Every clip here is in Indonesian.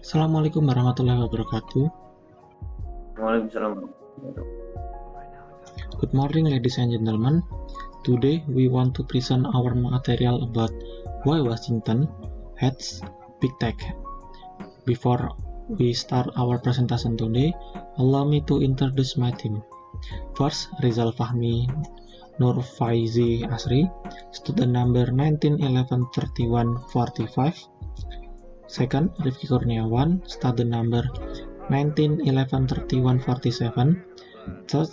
Assalamualaikum warahmatullahi wabarakatuh. Waalaikumsalam. Good morning, ladies and gentlemen. Today we want to present our material about why Washington hates big tech. Before we start our presentation today, allow me to introduce my team. First, Rizal Fahmi Nur Faizi Asri, student number 19113145. Second, Rifki Kurniawan, student number 19113147. Third,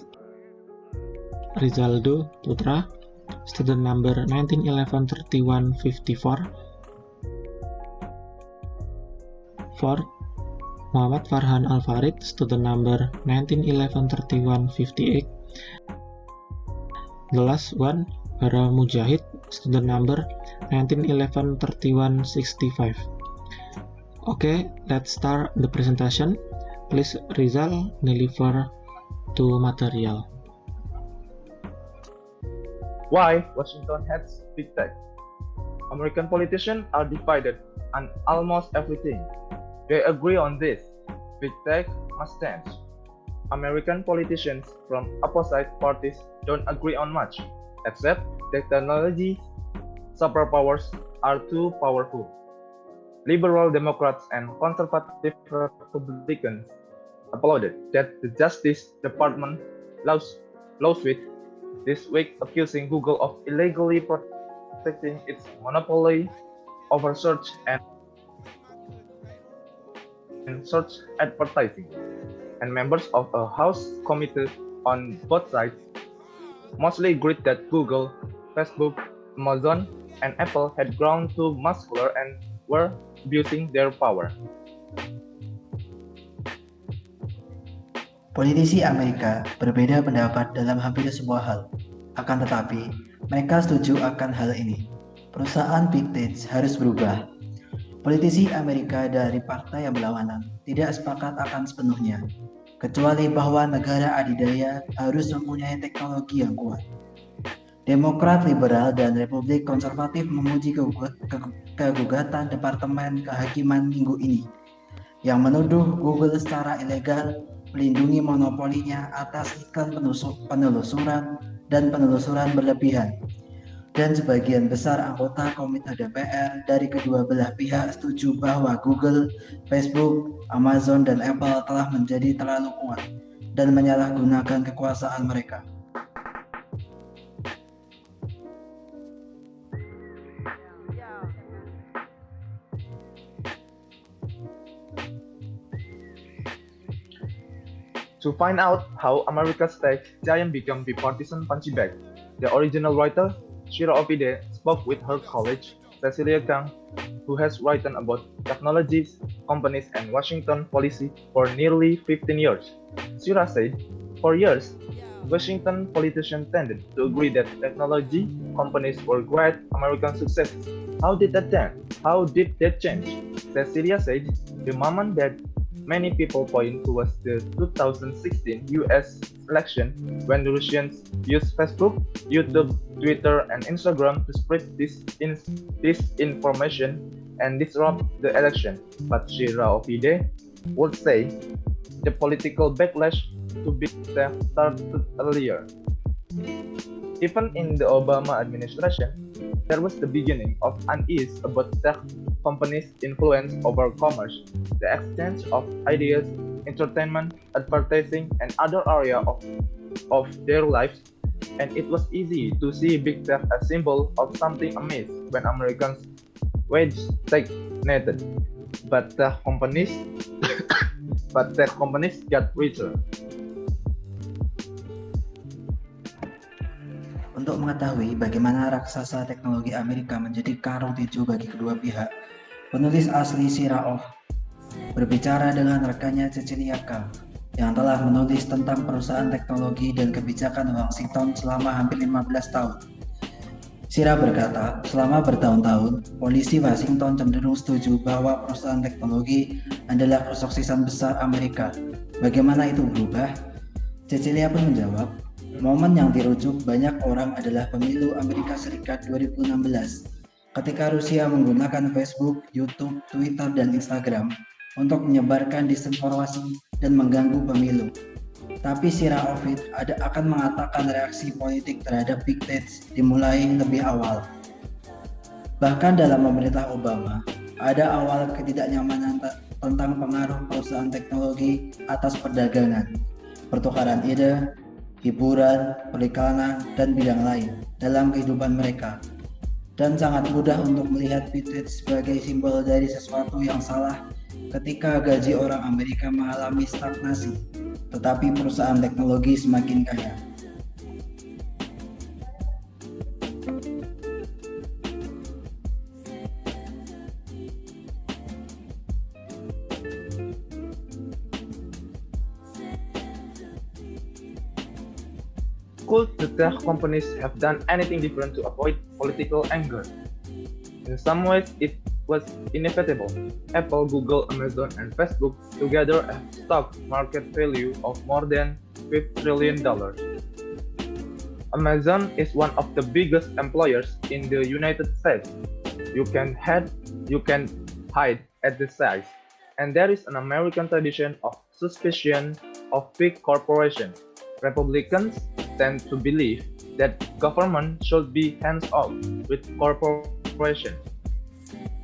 Rizaldo Putra, student number 19113154. Fourth, Muhammad Farhan Al-Farid, student number 19113158. The last one, Bara Mujahid, student number 19113165. Okay, let's start the presentation. Please, Rizal, deliver to material. Why Washington hates big tech? American politicians are divided on almost everything. They agree on this: big tech must change. American politicians from opposite parties don't agree on much, except that technology superpowers are too powerful. Liberal Democrats and conservative Republicans applauded that the Justice Department lawsuit this week accusing Google of illegally protecting its monopoly over search and search advertising. And members of a House committee on both sides mostly agreed that Google, Facebook, Amazon, and Apple had grown too muscular and were abusing their power. Politisi Amerika berbeda pendapat dalam hampir semua hal. Akan tetapi, mereka setuju akan hal ini. Perusahaan Big Tech harus berubah. Politisi Amerika dari partai yang berlawanan tidak sepakat akan sepenuhnya, kecuali bahwa negara adidaya harus mempunyai teknologi yang kuat. Demokrat liberal dan Republik konservatif memuji kegugatan Departemen Kehakiman minggu ini yang menuduh Google secara ilegal melindungi monopolinya atas iklan penelusuran dan penelusuran berlebihan. Dan sebagian besar anggota Komite DPR dari kedua belah pihak setuju bahwa Google, Facebook, Amazon, dan Apple telah menjadi terlalu kuat dan menyalahgunakan kekuasaan mereka. To find out how America's tech giant became bipartisan punching bag, the original writer, Shira Opide, spoke with her colleague, Cecilia Kang, who has written about technologies, companies, and Washington policy for nearly 15 years. Shira said, for years, Washington politicians tended to agree that technology companies were great American successes. How did that change? How did that change? Cecilia said, the moment that many people point towards the 2016 US election when the Russians used Facebook, YouTube, Twitter, and Instagram to spread disinformation and disrupt the election. But Shira Opide would say the political backlash to big tech started earlier. Even in the Obama administration, there was the beginning of unease about tech companies' influence over commerce, the exchange of ideas, entertainment, advertising, and other areas of their lives, and it was easy to see big tech as symbol of something amiss when Americans' wage stagnated. But tech companies got richer. Untuk mengetahui bagaimana raksasa teknologi Amerika menjadi karung tisu bagi kedua pihak, penulis asli Shira of berbicara dengan rekannya Cecilia Kang yang telah menulis tentang perusahaan teknologi dan kebijakan Washington selama hampir 15 tahun. Shira berkata, selama bertahun-tahun, polisi Washington cenderung setuju bahwa perusahaan teknologi adalah kesuksesan besar Amerika. Bagaimana itu berubah? Cecilia pun menjawab, momen yang dirujuk banyak orang adalah pemilu Amerika Serikat 2016, ketika Rusia menggunakan Facebook, YouTube, Twitter, dan Instagram untuk menyebarkan disinformasi dan mengganggu pemilu. Tapi Shira Ovid akan mengatakan reaksi politik terhadap Big Tech dimulai lebih awal. Bahkan dalam pemerintah Obama, ada awal ketidaknyamanan tentang pengaruh perusahaan teknologi atas perdagangan, pertukaran ide, hiburan, perikanan, dan bidang lain dalam kehidupan mereka. Dan sangat mudah untuk melihat Big Tech sebagai simbol dari sesuatu yang salah ketika gaji orang Amerika mengalami stagnasi, tetapi perusahaan teknologi semakin kaya. Could the tech companies have done anything different to avoid political anger? In some ways, it was inevitable. Apple, Google, Amazon, and Facebook together have stock market value of more than $5 trillion. Amazon is one of the biggest employers in the United States. You can hide at the size. And there is an American tradition of suspicion of big corporations. Republicans tend to believe that government should be hands-off with corporations.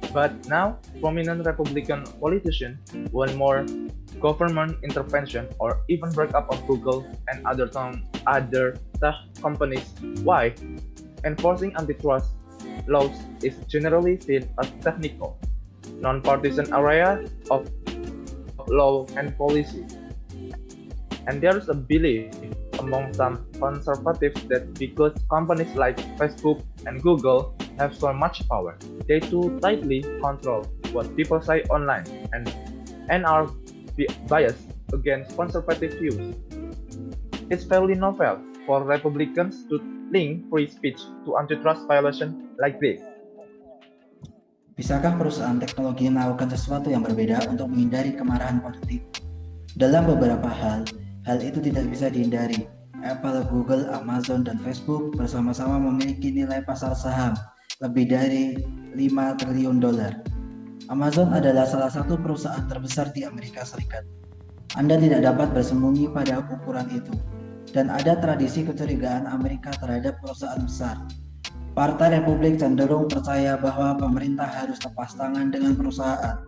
But now, prominent Republican politicians want more government intervention or even breakup of Google and other tech companies. Why? Enforcing antitrust laws is generally seen as technical, non-partisan area of law and policy. And there is a belief among some conservatives that because companies like Facebook and Google have so much power, they too tightly control what people say online and are biased against conservative views. It's fairly novel for Republicans to link free speech to antitrust violation like this. Bisakah perusahaan teknologi melakukan sesuatu yang berbeda untuk menghindari kemarahan politik? Dalam beberapa hal itu tidak bisa dihindari. Apple, Google, Amazon, dan Facebook bersama-sama memiliki nilai pasar saham lebih dari $5 triliun. Amazon adalah salah satu perusahaan terbesar di Amerika Serikat. Anda tidak dapat bersembunyi pada ukuran itu. Dan ada tradisi kecurigaan Amerika terhadap perusahaan besar. Partai Republik cenderung percaya bahwa pemerintah harus lepas tangan dengan perusahaan.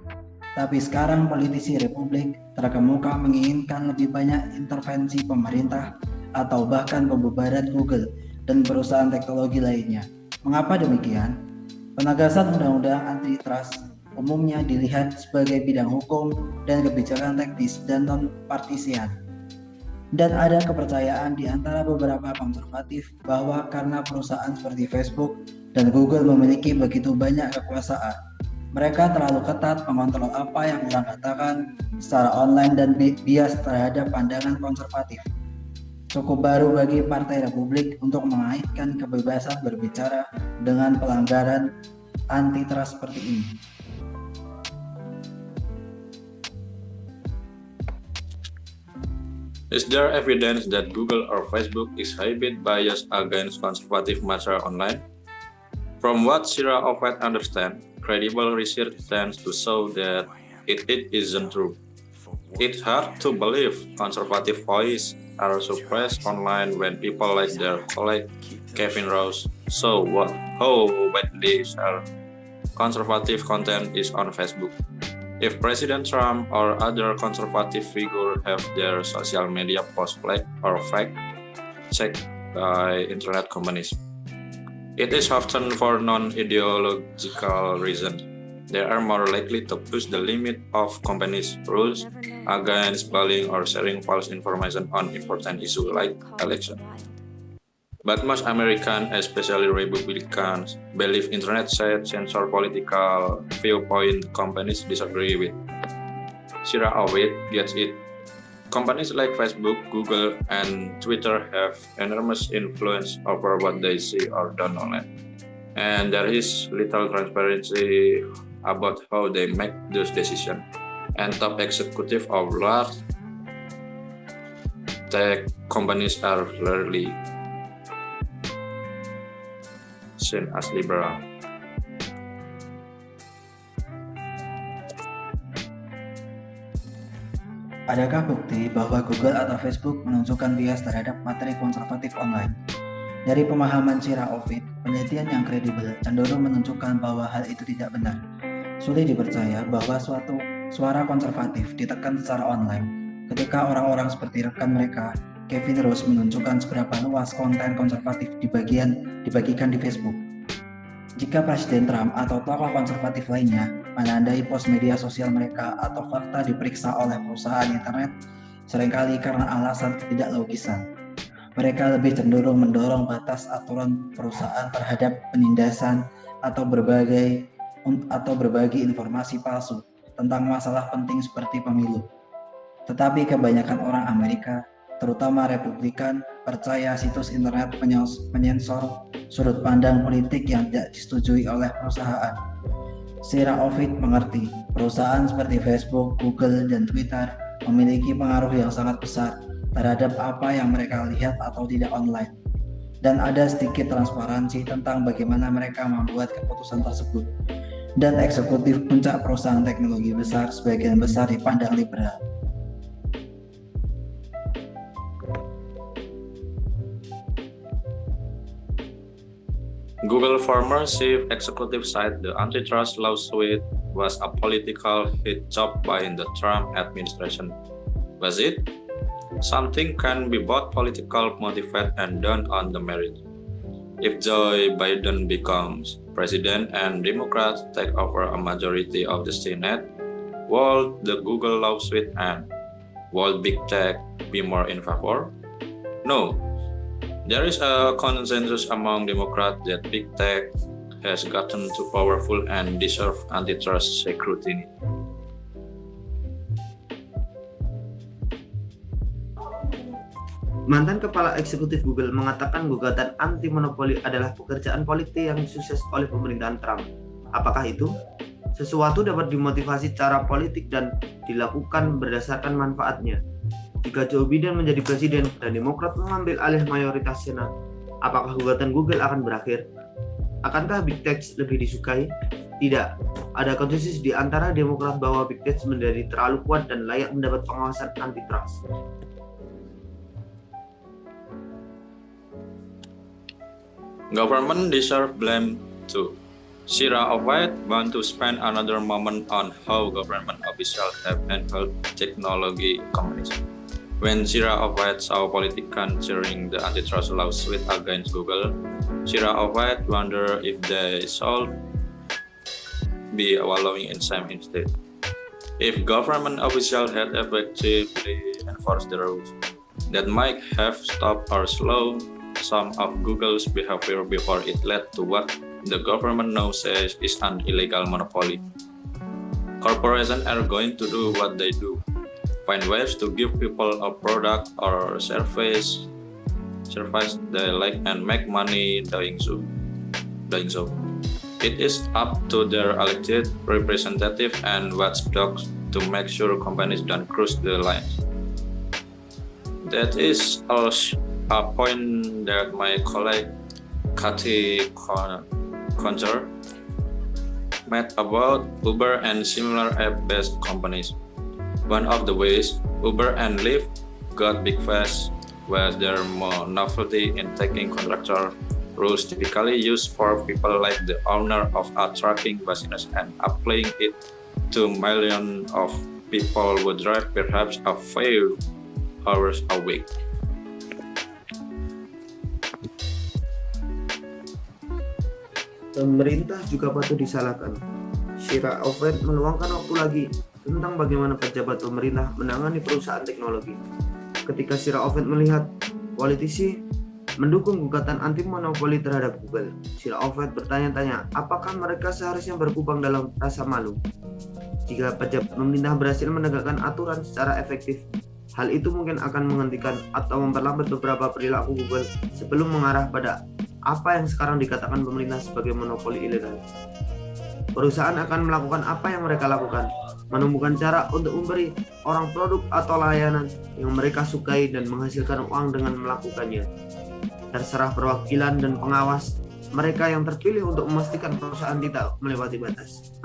Tapi sekarang politisi Republik terkemuka menginginkan lebih banyak intervensi pemerintah atau bahkan pembubaran Google dan perusahaan teknologi lainnya. Mengapa demikian? Penegasan undang-undang antitrust umumnya dilihat sebagai bidang hukum dan kebijakan teknis dan non-partisian. Dan ada kepercayaan di antara beberapa konservatif bahwa karena perusahaan seperti Facebook dan Google memiliki begitu banyak kekuasaan, mereka terlalu ketat mengontrol apa yang orang katakan secara online dan bias terhadap pandangan konservatif. Cukup baru bagi Partai Republik untuk mengaitkan kebebasan berbicara dengan pelanggaran antitrust seperti ini. Is there evidence that Google or Facebook is heavily biased against conservative measures online? From what Shira Ovid understands, credible research tends to show that it isn't true. It's hard to believe conservative voices are suppressed online when people like their colleague Kevin Rose show how widely shared conservative content is on Facebook. If President Trump or other conservative figures have their social media posts flagged or fact-checked by internet companies, it is often for non-ideological reasons. They are more likely to push the limit of companies' rules against bullying or sharing false information on important issues like election. But most Americans, especially Republicans, believe internet sites censor political viewpoint companies disagree with. Shira Ovid gets it. Companies like Facebook, Google, and Twitter have enormous influence over what they see or don't online. And there is little transparency about how they make those decisions. And top executives of large tech companies are rarely seen as liberal. Adakah bukti bahwa Google atau Facebook menunjukkan bias terhadap materi konservatif online? Dari pemahaman Shira Ovit, penelitian yang kredibel cenderung menunjukkan bahwa hal itu tidak benar. Sulit dipercaya bahwa suatu suara konservatif ditekan secara online ketika orang-orang seperti rekan mereka, Kevin Rose, menunjukkan seberapa luas konten konservatif dibagikan di Facebook. Jika Presiden Trump atau tokoh konservatif lainnya menandai post media sosial mereka atau fakta diperiksa oleh perusahaan internet, seringkali karena alasan ketidaklogisan. Mereka lebih cenderung mendorong batas aturan perusahaan terhadap penindasan atau berbagi informasi palsu tentang masalah penting seperti pemilu. Tetapi kebanyakan orang Amerika, terutama Republikan, percaya situs internet menyensor sudut pandang politik yang tidak disetujui oleh perusahaan. Shira Ovit mengerti perusahaan seperti Facebook, Google, dan Twitter memiliki pengaruh yang sangat besar terhadap apa yang mereka lihat atau tidak online. Dan ada sedikit transparansi tentang bagaimana mereka membuat keputusan tersebut. Dan eksekutif puncak perusahaan teknologi besar sebagian besar dipandang liberal. Google former chief executive said the antitrust lawsuit was a political hit job by the Trump administration. Was it? Something can be both political motivated and done on the merit. If Joe Biden becomes president and Democrats take over a majority of the Senate, will the Google lawsuit end? Will big tech be more in favor? No. There is a consensus among Democrats that big tech has gotten too powerful and deserves antitrust scrutiny. Mantan kepala eksekutif Google mengatakan gugatan anti-monopoli adalah pekerjaan politik yang sukses oleh pemerintahan Trump. Apakah itu? Sesuatu dapat dimotivasi secara politik dan dilakukan berdasarkan manfaatnya. Jika Joe Biden menjadi presiden dan Demokrat mengambil alih mayoritas Senat, apakah gugatan Google akan berakhir? Akankah Big Tech lebih disukai? Tidak. Ada konsensus di antara Demokrat bahwa Big Tech menjadi terlalu kuat dan layak mendapat pengawasan antitrust. Government deserve blame too. Shira Ovit want to spend another moment on how government officials have handled technology companies. When Shira Ovit saw politicians cheering the antitrust lawsuit against Google, Shira Ovit wondered if they should be wallowing in shame instead. If government officials had effectively enforced the rules, that might have stopped or slowed some of Google's behavior before it led to what the government now says is an illegal monopoly. Corporations are going to do what they do. Find ways to give people a product or service they like and make money doing so. It is up to their elected representative and watchdogs to make sure companies don't cross the lines. That is also a point that my colleague Kathy Concher made about Uber and similar app-based companies. One of the ways Uber and Lyft got big fast was their novelty in taking contractual rules typically used for people like the owner of a trucking business and applying it to millions of people who drive perhaps a few hours a week. Pemerintah juga patut disalahkan. Shira Ovit meluangkan waktu lagi tentang bagaimana pejabat pemerintah menangani perusahaan teknologi. Ketika Shira Ovit melihat politisi mendukung gugatan anti monopoli terhadap Google, Shira Ovit bertanya-tanya apakah mereka seharusnya berkubang dalam rasa malu. Jika pejabat pemerintah berhasil menegakkan aturan secara efektif, hal itu mungkin akan menghentikan atau memperlambat beberapa perilaku Google sebelum mengarah pada apa yang sekarang dikatakan pemerintah sebagai monopoli ilegal. Perusahaan akan melakukan apa yang mereka lakukan, menemukan cara untuk memberi orang produk atau layanan yang mereka sukai dan menghasilkan uang dengan melakukannya. Terserah perwakilan dan pengawas mereka yang terpilih untuk memastikan perusahaan tidak melewati batas.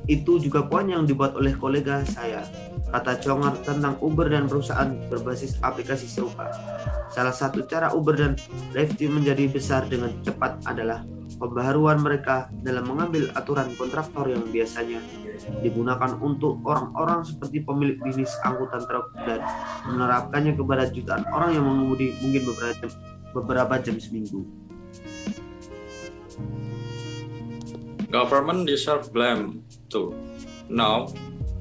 Itu juga poin yang dibuat oleh kolega saya, kata congar tentang Uber dan perusahaan berbasis aplikasi serupa. Salah satu cara Uber dan Lyft menjadi besar dengan cepat adalah pembaharuan mereka dalam mengambil aturan kontraktor yang biasanya digunakan untuk orang-orang seperti pemilik bisnis angkutan truk dan menerapkannya kepada jutaan orang yang mengemudi mungkin beberapa jam seminggu. Government deserve blame too. Now,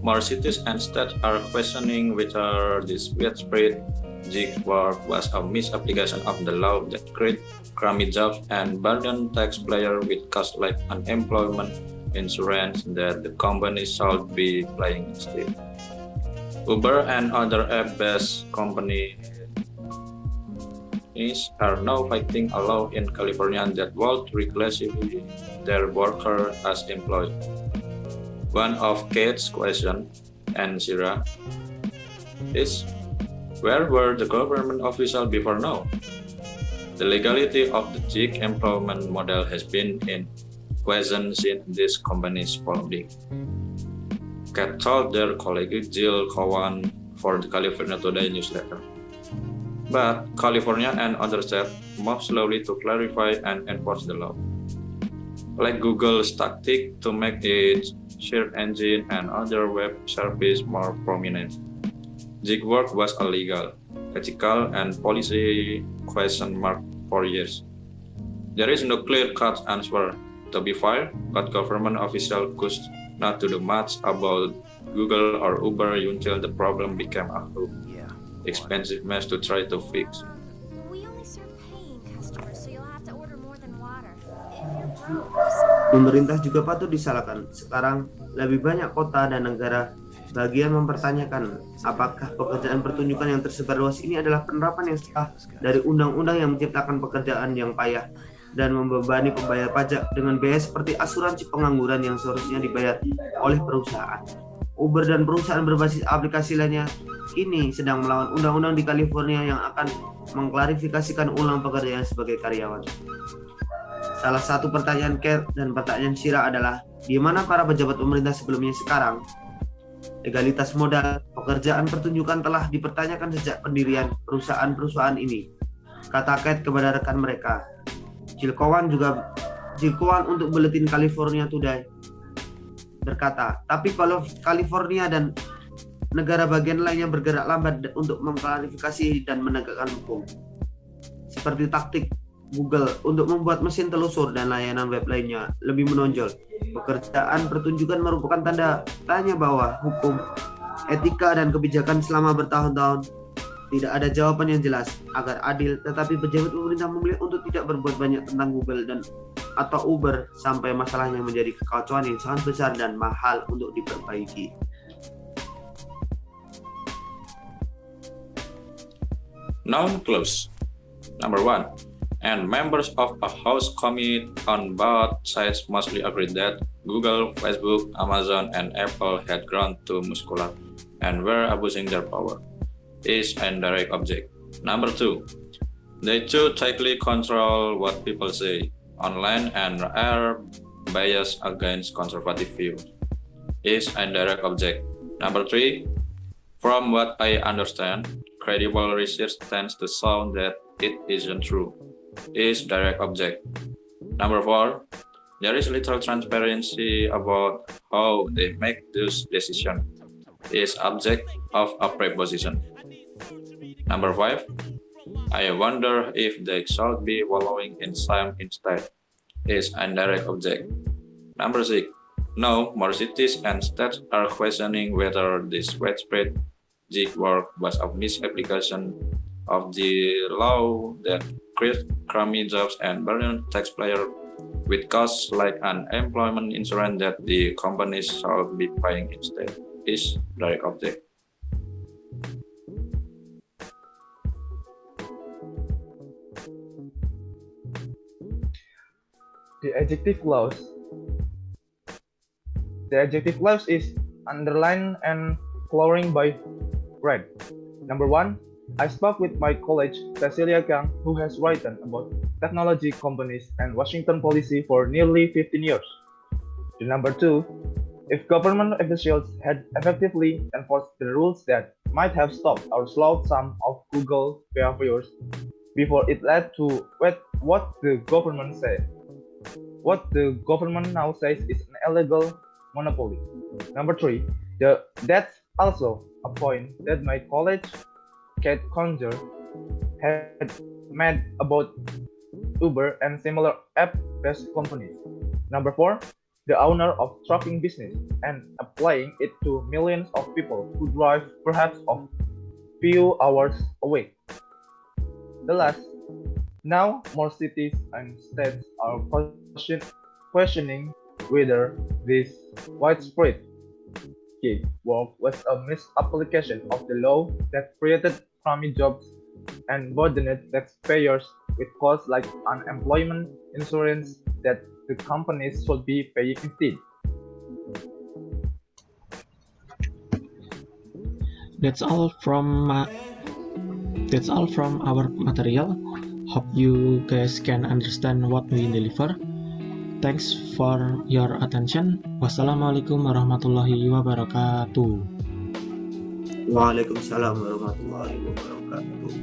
more cities and states are questioning whether this widespread gig work was a misapplication of the law that create crummy jobs and burden taxpayer with costs like unemployment insurance that the company should be paying instead. Uber and other app-based companies are now fighting a law in California that would reclassify their workers as employees. One of Kate's questions, and Shira, is where were the government officials before now? The legality of the gig employment model has been in question since this company's founding. Kate told their colleague Jill Cowan for the California Today newsletter. But California and other states move slowly to clarify and enforce the law. Like Google's tactic to make its search engine and other web service more prominent. Gig work was illegal, ethical, and policy question mark for years. There is no clear-cut answer to be filed, but government officials could not do much about Google or Uber until the problem became a expensive mess to try to fix. We only serve paying customers, so you'll have to order more than water. If you're broke, Pemerintah juga patut disalahkan. Sekarang lebih banyak kota dan negara bagian mempertanyakan apakah pekerjaan pertunjukan yang tersebar luas ini adalah penerapan yang sah dari undang-undang yang menciptakan pekerjaan yang payah dan membebani pembayar pajak dengan biaya seperti asuransi pengangguran yang seharusnya dibayar oleh perusahaan. Uber dan perusahaan berbasis aplikasi lainnya kini sedang melawan undang-undang di California yang akan mengklarifikasikan ulang pekerjaan sebagai karyawan. Salah satu pertanyaan Kate dan pertanyaan Shira adalah, di mana para pejabat pemerintah sebelumnya sekarang? Legalitas modal pekerjaan pertunjukan telah dipertanyakan sejak pendirian perusahaan-perusahaan ini, kata Kate kepada rekan mereka. Jill Cowan untuk Buletin California Today berkata, tapi kalau California dan negara bagian lainnya bergerak lambat untuk mengklarifikasi dan menegakkan hukum, seperti taktik Google untuk membuat mesin telusur dan layanan web lainnya lebih menonjol. Pekerjaan pertunjukan merupakan tanda tanya bahwa hukum, etika, dan kebijakan selama bertahun-tahun tidak ada jawaban yang jelas agar adil, tetapi pejabat pemerintah memilih untuk tidak berbuat banyak tentang Google atau Uber sampai masalahnya menjadi kekacauan yang sangat besar dan mahal untuk diperbaiki. Noun close. Number 1. And members of a House committee on both sides mostly agreed that Google, Facebook, Amazon, and Apple had grown too muscular and were abusing their power. Is an direct object. Number 2. They too tightly control what people say online and are biased against conservative views. Is a direct object. Number 3. From what I understand, credible research tends to show that it isn't true. Is direct object. Number 4. There is little transparency about how they make those decisions. Is object of a preposition. Number 5. I wonder if they should be wallowing in shame instead. Is indirect object. Number 6. No, more cities and states are questioning whether this widespread gig work was a misapplication of the law that creates crummy jobs and burden taxpayer with costs like unemployment insurance that the companies should be paying instead. Is direct object. The adjective clause. The adjective clause is underlined and coloring by red. Number 1. I spoke with my colleague Cecilia Kang, who has written about technology companies and Washington policy for nearly 15 years. The number 2. If government officials had effectively enforced the rules that might have stopped or slowed some of Google behaviors before it led to what the government said. What the government now says is an illegal monopoly. Number 3, that's also a point that my colleague, Kate Conger, had made about Uber and similar app-based companies. Number 4, the owner of trucking business and applying it to millions of people who drive perhaps a few hours away. The last, now more cities and states are questioning whether this widespread gig work was a misapplication of the law that created crummy jobs and burdened taxpayers with costs like unemployment insurance that the companies should be paying instead. That's all from our material. Hope you guys can understand what we deliver. Thanks for your attention. Wassalamualaikum warahmatullahi wabarakatuh. Waalaikumsalam warahmatullahi wabarakatuh.